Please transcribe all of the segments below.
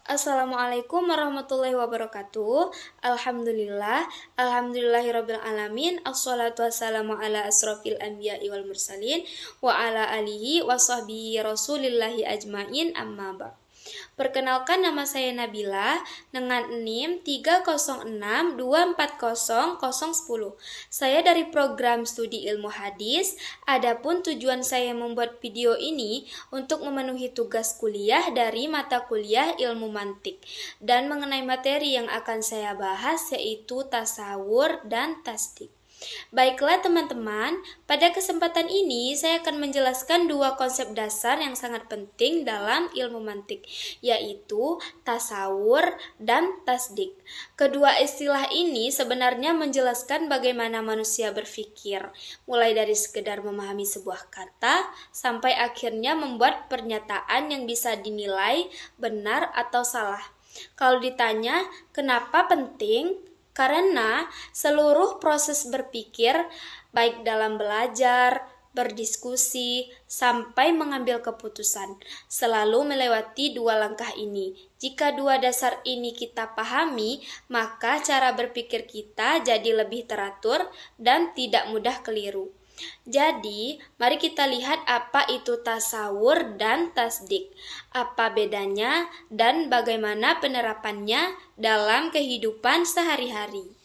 Assalamualaikum warahmatullahi wabarakatuh. Alhamdulillahirabbil alamin. Assalatu wassalamu ala asrofil anbiya'i wal mursalin wa ala alihi wa sahbihi rasulillahi ajmain, amma ba'd. Perkenalkan, nama saya Nabila dengan NIM 306240010. Saya dari program studi ilmu hadis. Adapun tujuan saya membuat video ini untuk memenuhi tugas kuliah dari mata kuliah ilmu mantik dan mengenai materi yang akan saya bahas, yaitu tasawur dan tasdik. Baiklah teman-teman, pada kesempatan ini saya akan menjelaskan dua konsep dasar yang sangat penting dalam ilmu mantik, yaitu tasawur dan tasdik. Kedua istilah ini sebenarnya menjelaskan bagaimana manusia berpikir, mulai dari sekedar memahami sebuah kata, sampai akhirnya membuat pernyataan yang bisa dinilai benar atau salah. Kalau ditanya, kenapa penting? Karena seluruh proses berpikir, baik dalam belajar, berdiskusi, sampai mengambil keputusan, selalu melewati dua langkah ini. Jika dua dasar ini kita pahami, maka cara berpikir kita jadi lebih teratur dan tidak mudah keliru. Jadi, mari kita lihat apa itu tasawur dan tasdik, apa bedanya, dan bagaimana penerapannya dalam kehidupan sehari-hari.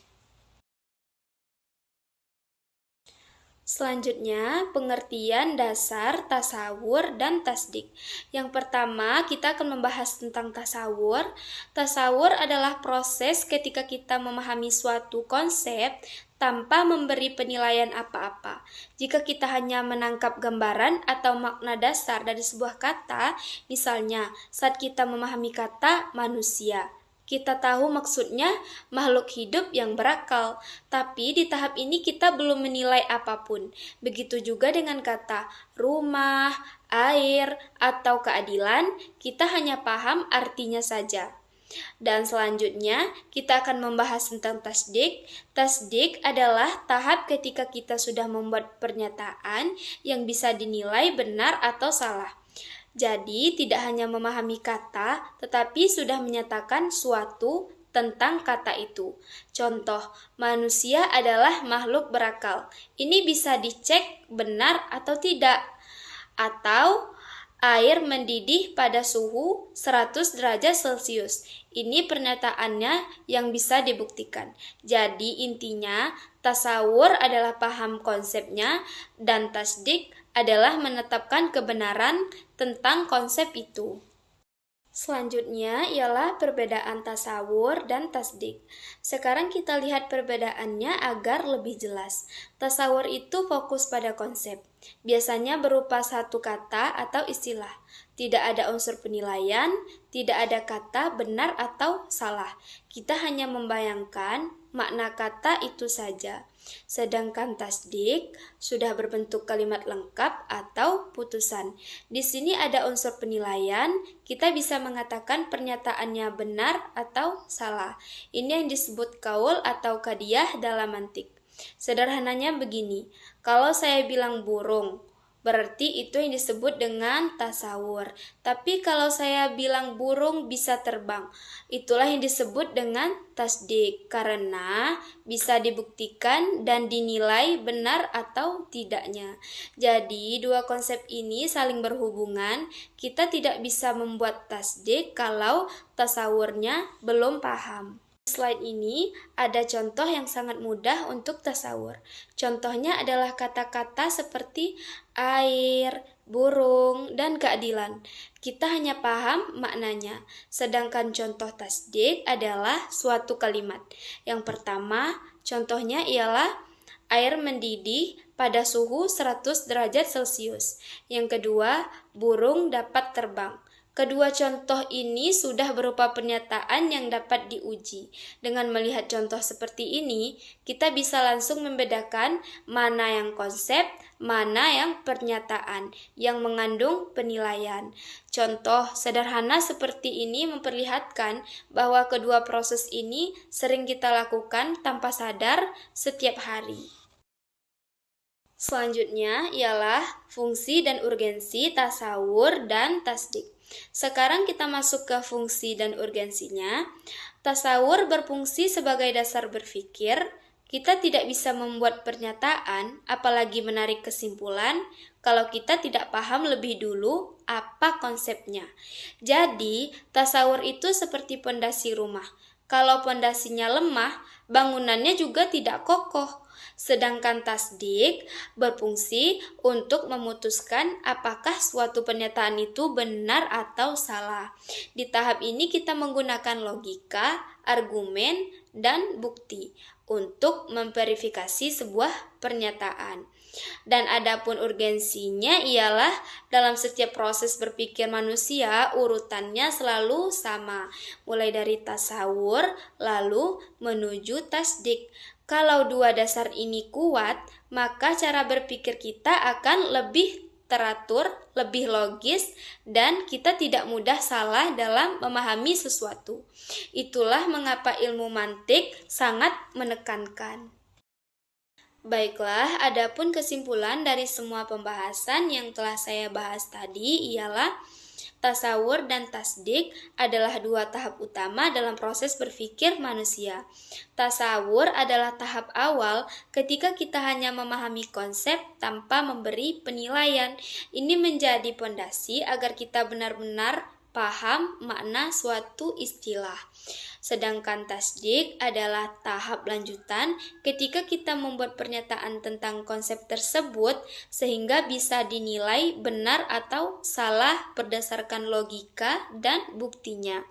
Selanjutnya, pengertian dasar tasawur dan tasdik. Yang pertama, kita akan membahas tentang tasawur. Tasawur adalah proses ketika kita memahami suatu konsep tanpa memberi penilaian apa-apa. Jika kita hanya menangkap gambaran atau makna dasar dari sebuah kata, misalnya saat kita memahami kata manusia, kita tahu maksudnya makhluk hidup yang berakal, tapi di tahap ini kita belum menilai apapun. Begitu juga dengan kata rumah, air, atau keadilan, kita hanya paham artinya saja. Dan selanjutnya, kita akan membahas tentang tasdik. Tasdik adalah tahap ketika kita sudah membuat pernyataan yang bisa dinilai benar atau salah. Jadi, tidak hanya memahami kata, tetapi sudah menyatakan suatu tentang kata itu. Contoh, manusia adalah makhluk berakal. Ini bisa dicek benar atau tidak. Atau, air mendidih pada suhu 100 derajat Celcius. Ini pernyataannya yang bisa dibuktikan. Jadi intinya, tasawur adalah paham konsepnya dan tasdik adalah menetapkan kebenaran tentang konsep itu. Selanjutnya ialah perbedaan tasawur dan tasdik. Sekarang kita lihat perbedaannya agar lebih jelas. Tasawur itu fokus pada konsep. Biasanya berupa satu kata atau istilah. Tidak ada unsur penilaian, tidak ada kata benar atau salah. Kita hanya membayangkan makna kata itu saja. Sedangkan tasdik sudah berbentuk kalimat lengkap atau putusan. Di sini ada unsur penilaian, kita bisa mengatakan pernyataannya benar atau salah. Ini yang disebut qaul atau qadiyah dalam mantik. Sederhananya begini, kalau saya bilang burung, berarti itu yang disebut dengan tasawur. Tapi kalau saya bilang burung bisa terbang, itulah yang disebut dengan tasdik, karena bisa dibuktikan dan dinilai benar atau tidaknya. Jadi dua konsep ini saling berhubungan. Kita tidak bisa membuat tasdik kalau tasawurnya belum paham. Slide ini ada contoh yang sangat mudah untuk tasawur. Contohnya adalah kata-kata seperti air, burung, dan keadilan. Kita hanya paham maknanya. Sedangkan contoh tasdik adalah suatu kalimat. Yang pertama, contohnya ialah air mendidih pada suhu 100 derajat Celcius. Yang kedua, burung dapat terbang. Kedua contoh ini sudah berupa pernyataan yang dapat diuji. Dengan melihat contoh seperti ini, kita bisa langsung membedakan mana yang konsep, mana yang pernyataan, yang mengandung penilaian. Contoh sederhana seperti ini memperlihatkan bahwa kedua proses ini sering kita lakukan tanpa sadar setiap hari. Selanjutnya ialah fungsi dan urgensi tasawur dan tasdik. Sekarang kita masuk ke fungsi dan urgensinya. Tasawur berfungsi sebagai dasar berpikir. Kita tidak bisa membuat pernyataan, apalagi menarik kesimpulan, kalau kita tidak paham lebih dulu apa konsepnya. Jadi, tasawur itu seperti pondasi rumah. Kalau pondasinya lemah, bangunannya juga tidak kokoh. Sedangkan tasdik berfungsi untuk memutuskan apakah suatu pernyataan itu benar atau salah. Di tahap ini kita menggunakan logika, argumen, dan bukti untuk memverifikasi sebuah pernyataan. Dan adapun urgensinya ialah dalam setiap proses berpikir manusia urutannya selalu sama, mulai dari tasawur lalu menuju tasdik. Kalau dua dasar ini kuat, maka cara berpikir kita akan lebih teratur, lebih logis, dan kita tidak mudah salah dalam memahami sesuatu. Itulah mengapa ilmu mantik sangat menekankan. Baiklah, adapun kesimpulan dari semua pembahasan yang telah saya bahas tadi ialah tasawur dan tasdik adalah dua tahap utama dalam proses berpikir manusia. Tasawur adalah tahap awal ketika kita hanya memahami konsep tanpa memberi penilaian. Ini menjadi pondasi agar kita benar-benar paham makna suatu istilah. Sedangkan tasdik adalah tahap lanjutan ketika kita membuat pernyataan tentang konsep tersebut sehingga bisa dinilai benar atau salah berdasarkan logika dan buktinya.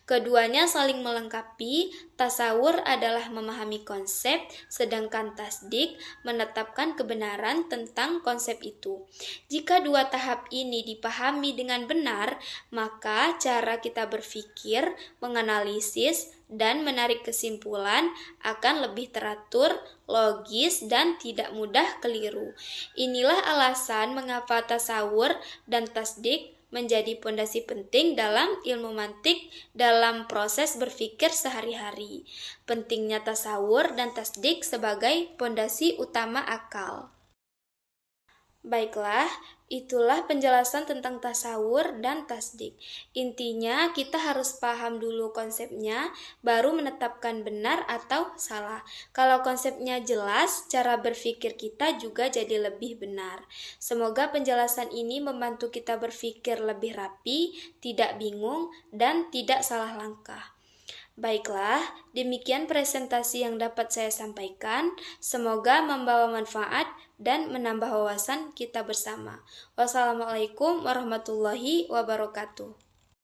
Keduanya saling melengkapi. Tasawur adalah memahami konsep, sedangkan tasdik menetapkan kebenaran tentang konsep itu. Jika dua tahap ini dipahami dengan benar, maka cara kita berpikir, menganalisis, dan menarik kesimpulan akan lebih teratur, logis, dan tidak mudah keliru. Inilah alasan mengapa tasawur dan tasdik menjadi pondasi penting dalam ilmu mantik dalam proses berpikir sehari-hari. Pentingnya tasawur dan tasdik sebagai pondasi utama akal. Baiklah, itulah penjelasan tentang tasawur dan tasdik. Intinya, kita harus paham dulu konsepnya, baru menetapkan benar atau salah. Kalau konsepnya jelas, cara berpikir kita juga jadi lebih benar. Semoga penjelasan ini membantu kita berpikir lebih rapi, tidak bingung, dan tidak salah langkah. Baiklah, demikian presentasi yang dapat saya sampaikan. Semoga membawa manfaat dan menambah wawasan kita bersama. Wassalamualaikum warahmatullahi wabarakatuh.